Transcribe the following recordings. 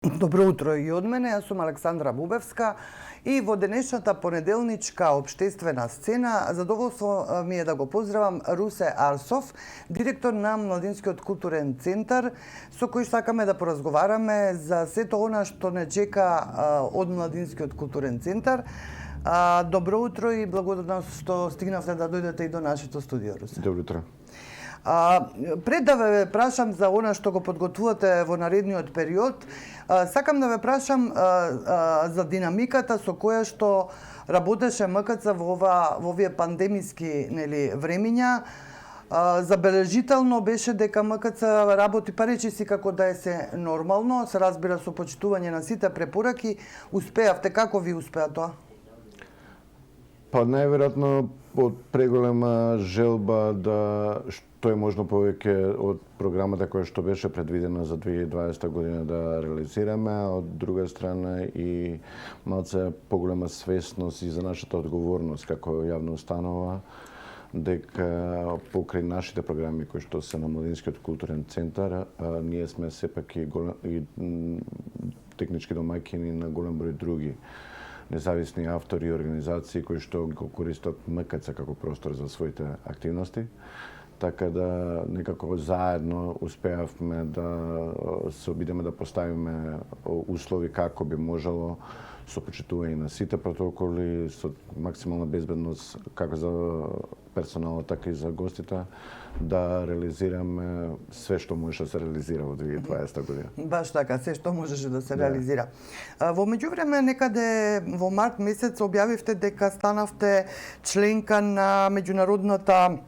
Добро утро и од мене, јас сум Александра Бубевска и во денешната понеделничка општествена сцена задоволство ми е да го поздравам Русе Арсов, директор на Младинскиот културен центар, со кој сакаме да поразговараме за сето она што не чека од Младинскиот културен центар. Добро утро и благодарност што стигнавте да дојдете и до нашето студио, Русе. Добро утро. Пред да ве прашам за она што го подготвувате во наредниот период, сакам да ве прашам за динамиката со која што работеше МКЦ во овие пандемиски времиња. Забележително беше дека МКЦ работи па речиси како да е се нормално, се разбира со почитување на сите препораки. Успеавте, како ви успеа тоа? Па најверојатно од преголема желба да што е можно повеќе од програмата која што беше предвидена за 2020 година да реализираме, а од друга страна и малце поголема свесност и за нашата одговорност како јавна установа, дека покрај нашите програми кои што се на Младинскиот културен центар, ние сме сепак и технички домаќини на голем број други независни автори и организации кои што го користат МКЦ како простор за своите активности. Така да некако заедно успеавме да се обидеме да поставиме услови како би можело со почитување на сите протоколи, со максимална безбедност како за персоналот, така и за гостите, да реализираме све што може да се реализира во 2020 година. Баш така, се што можеше да се реализира. Во меѓувреме, некаде во март месец објавивте дека станавте членка на меѓународната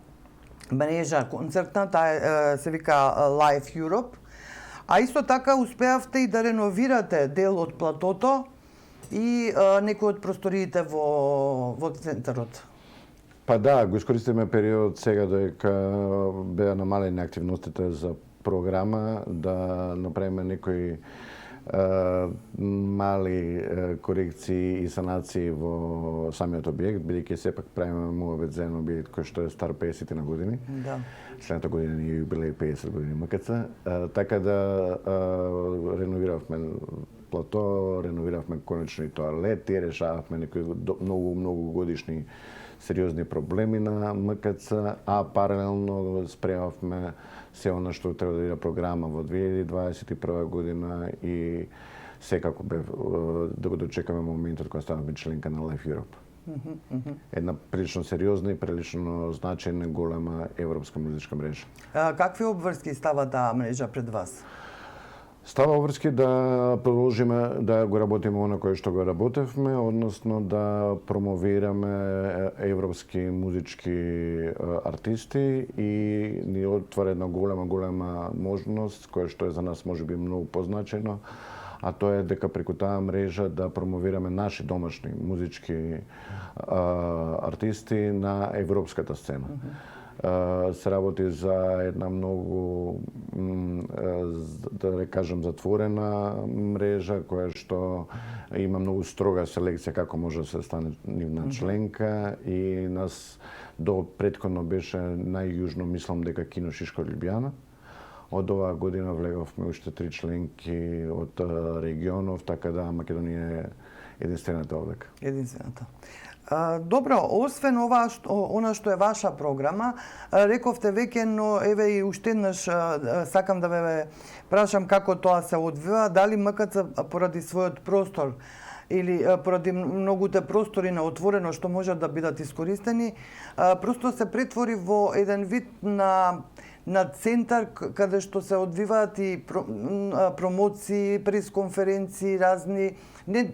мрежа концертна, таа се вика Live Europe, а исто така успеавте и да реновирате дел од платото и некои од просториите во центарот. Па да, го искористиме период сега дека беа намалени активностите за програма, да направиме некои мали корекции и санации во самиот објект, бидејќи сепак правиме муавет за еден објект кој што е стар 50 на години. Да. Следната година ни јубилеј 50 години МКЦ. Така да реновиравме плато, реновиравме конечно и тоалети, решававме некои многу годишни сериозни проблеми на МКЦ, а паралелно спремавме се она што треба да биде програма во 2021 година и секако бе да го дочекаме моментот кога станавме членка на Live Europe. Една прилично сериозна и прилично значајна голема европска музичка мрежа. Какви обврски става таа мрежа пред вас? Става обврски да продолжиме да го работиме она кое што го работевме, односно да промовираме европски музички артисти и ни отвара една голема можност која што е за нас можеби многу позначено, а тоа е дека преку таа мрежа да промовираме наши домашни музички артисти на европската сцена. Се работи за една многу, да кажам, затворена мрежа, која што има многу строга селекција како може да се стане нивна членка и нас до претходно беше најјужно, мислам дека Кино Шишко Љубљана. Од оваа година влеговме уште 3 членки од регионов, така да Македонија е единствената овдека. Единствената. Добро, освен ова она што е ваша програма, рековте веќе, но еве и уште еднаш сакам да ве прашам како тоа се одвива, дали МКЦ поради својот простор или поради многуте простори на отворено што можат да бидат искористени, просто се претвори во еден вид на центар каде што се одвиваат и промоции, пресконференции разни,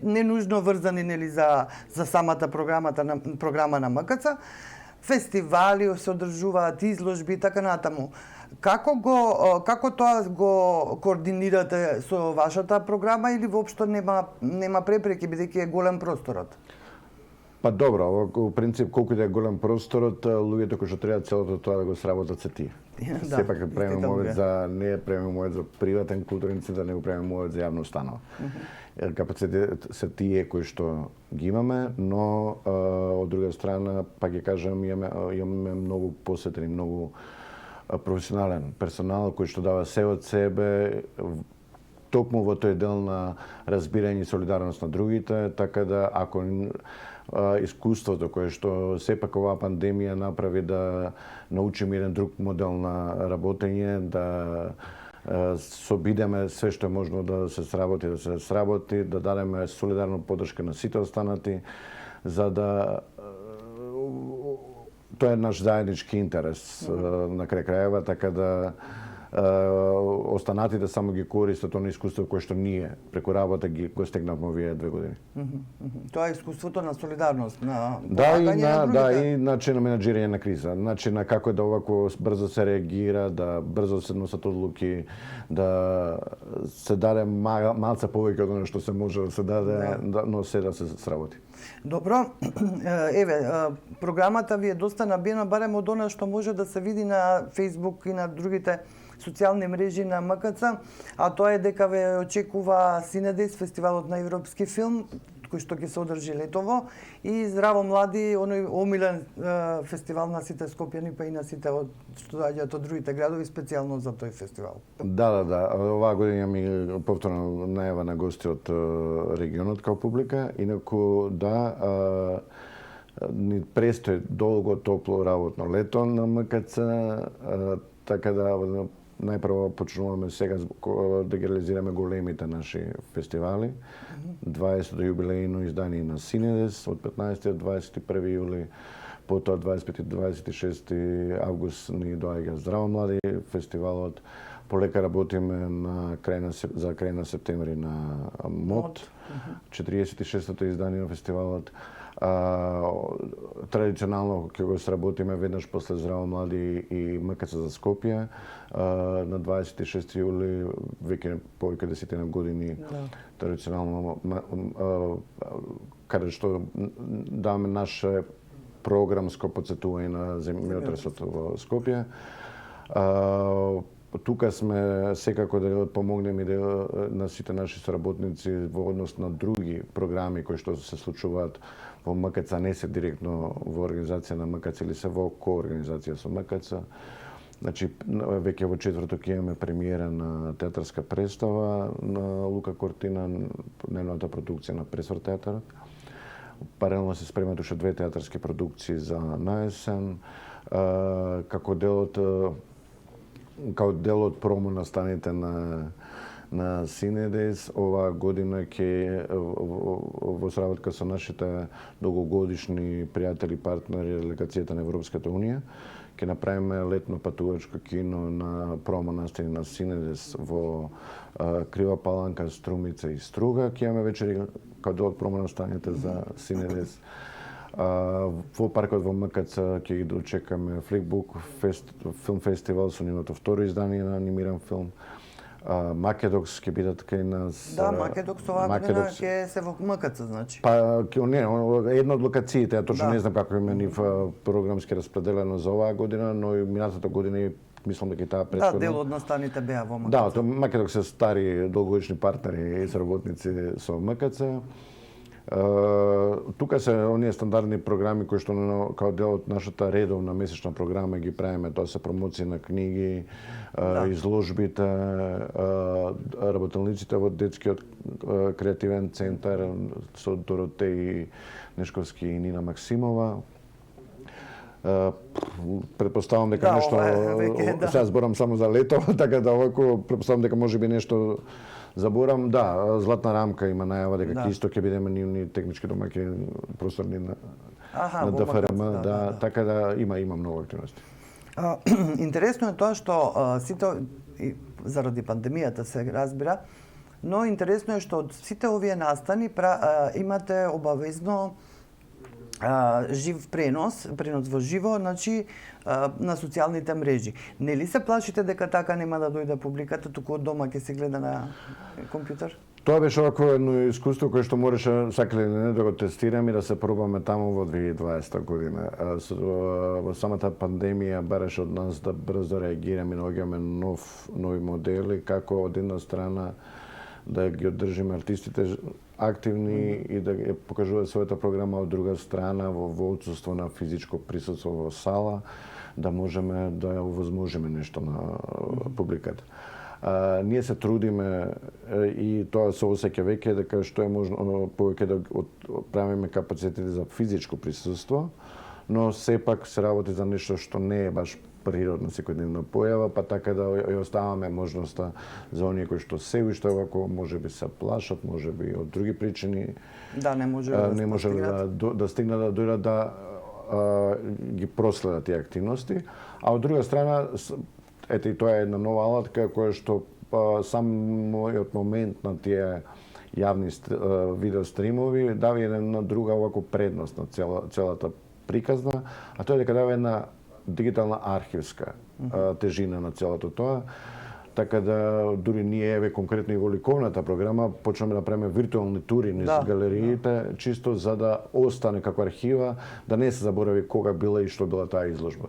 не нужно врзани за самата програма на МКЦ, фестивали се одржуваат, изложби и така натаму. Како тоа го координирате со вашата програма или воопшто нема препреки бидејќи е голем просторот? Па добро, во принцип колку да е голем просторот, луѓето кои што треба целото тоа да го сработат се тие. Сепак правиме мовет за не правиме мовет за приватен културен центар, него правиме мовет за јавна установа. Капацитет се тие кои што ги имаме, но од друга страна, па ќе кажам, имаме многу посветен и многу професионален персонал кој што дава се од себе токму во тој дел на разбирање и солидарност на другите, така да ако искуството кое што сепак оваа пандемија направи да научиме еден друг модел на работење, да се обидеме све што е можно да се сработи, да дадеме солидарна поддршка на сите останати, за да тоа е наш заеднички интерес на крај крајева, така да останатите само ги користат оно искуство кое што ние преку работа го стегнавме овие 2 години. Тоа е искуството на солидарност, на и начин на менаџирање на криза, начин на како да овако брзо се реагира, да брзо се носат одлуки, да се даде малце повеќе од оно што се може да се даде, но се да се сработи. Добро, еве, програмата ви е доста набиена, барем од она што може да се види на Facebook и на другите социјални мрежи на МКЦ, а тоа е дека ве очекува Синедес, фестивалот на европски филм, кој што ќе се одржи летово, и Здраво млади, оној омилен фестивал на сите скопјани, па и на сите што доаѓаат од другите градови, специјално за тој фестивал. Да. Оваа година ми повторно најава на гости од регионот као публика, инаку ни престои долго топло работно лето на МКЦ, така да најпрво почнуваме сега да ги реализираме големите наши фестивали. 20-то јубилејно издание на Синедес од 15 до 21 јули, потоа 25 и 26 август ни доаѓа Здраво млади фестивалот. Полека работиме за крај на септември на МОД, 46-то издание на фестивалот. Традиционално ќе го сработиме веднаш после Здраво млади и МКЦ за Скопје на 26 јули, веќе повеќе десетина години. Традиционално каде што даваме наше програмско потсетување на земјотресот во Скопје. Тука сме секако да помогнеме на сите наши соработници во однос на други програми кои што се случуваат во МКЦ, не се директно во организација на МКЦ или се во коорганизација со МКЦ. Значи, веќе во четврток имаме премиера на театарска представа на Лука Кортина, неговата продукција на Пресврт театарот. Паралелно се спремат уште 2 театарски продукции за наесен, како дел од промо настаните на Синедес. Оваа година ќе во сработка со нашите долгогодишни пријатели и партнери делегацијата на Европската унија ќе направиме летно патувачко кино на промо настани на Синедес во Крива Паланка, Струмица и Струга. Ќе имаме вечери као дел од промо настаните за Синедес. Во паркот во МКЦ ќе ги дочекаме Фликбук филм фестивал со нивното второ издание на анимиран филм. Македокс ќе бидат кај нас. Да, Македокс оваа година ќе се во МКЦ, значи. Па една од локациите, ја точно не знам како има нив програмски распределено за оваа година, но и минатата година мислам дека и таа претходна. Да, дел од настаните беа во МКЦ. Да, Македокс се стари долгогодишни партнери и соработници со МКЦ. Тука се оние стандардни програми кои што као дел од нашата редовна месечна програма ги правиме, тоа се промоции на книги, изложбите, работелниците во детскиот креативен центар со Доротеј Нешковски и Нина Максимова. Предпоставам дека нешто, сега зборам само за лето, така да овако предпоставам дека можеби нешто заборам. Да, Златна рамка има најава дека исто ќе бидеме нивни технички домаќини просторни на ДФРМ, така да има многу активности. Интересно е тоа што сите заради пандемијата се разбира, но интересно е што од сите овие настани имате обавезно жив пренос во живо, значи на социјалните мрежи. Нели се плашите дека така нема да дојде публиката, туку од дома ќе се гледа на компјутер? Тоа беше овакво едно искуство кое што мораше сакале не да го тестираме и да се пробаме таму во 2020 година. Во самата пандемија бараше од нас да брзо реагираме и наоѓаме нови модели, како од една страна да ги одржиме артистите активни и да ја покажуваат својата програма, од друга страна во отсуство на физичко присуство во сала, да можеме да овозможиме нешто на публиката. Ние се трудиме и тоа се осеќа веќе дека што е можно повеќе да правиме капацитети за физичко присуство, но сепак се работи за нешто што не е баш природна секојдневна појава, па така да ја оставаме можноста за оние кои што се уште овако можеби се плашат, можеби од други причини не може да стигнат да дојдат да ги проследат тие активности, а од друга страна ете и тоа е една нова алатка која што самиот момент на тие јавни видео стримови дава една друга овако предност на целата приказна, а тоа е дека дава една дигитална архивска тежина на целото тоа. Така да дури ние еве конкретно и во ликовната програма почнеме да правиме виртуелни тури низ галериите, чисто за да остане како архива, да не се заборави кога била и што била таа изложба.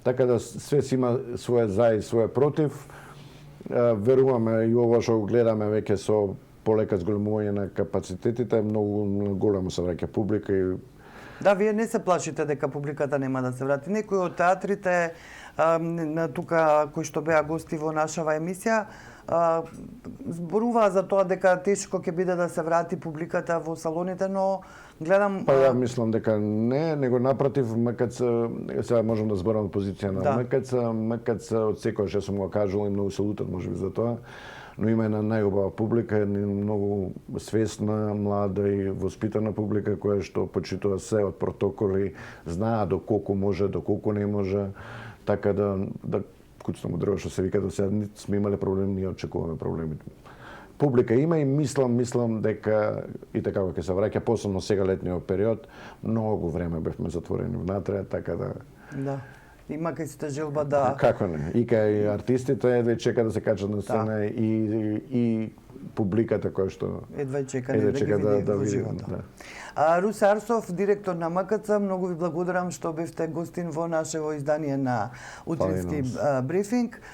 Така да све си има своје за и своје против. Веруваме и ова што го гледаме веќе со полека зголемување на капацитетите, многу големо се враќа публика и вие не се плашите дека публиката нема да се врати. Некои од театрите тука кои што беа гости во нашава емисија зборуваа за тоа дека тешко ќе биде да се врати публиката во салоните, но гледам ја мислам дека не, него напротив, МКЦ, сега можам да зборам од позиција на МКЦ од секојаш ја сум го кажал и многу се лутат можеби за тоа, но има една најубава публика, една многу свесна, млада и воспитана публика која што почитува се од протоколи, знаа до колку може, до колку не може, така да куцнам од дрво што се вика до сега сме имале проблеми, ние очекуваме проблеми. Публика има и мислам дека и така ќе се враќа, посебно сега летниот период, многу време бевме затворени внатре, така да. Има кај сите желба да... Како не? И кај артистите едва чека да се качат на сцена и публиката која што едва чека да ги види во живото. Русе Арсов, директор на МКЦ, многу ви благодарам што бевте гостин во нашево издание на Утрински брифинг.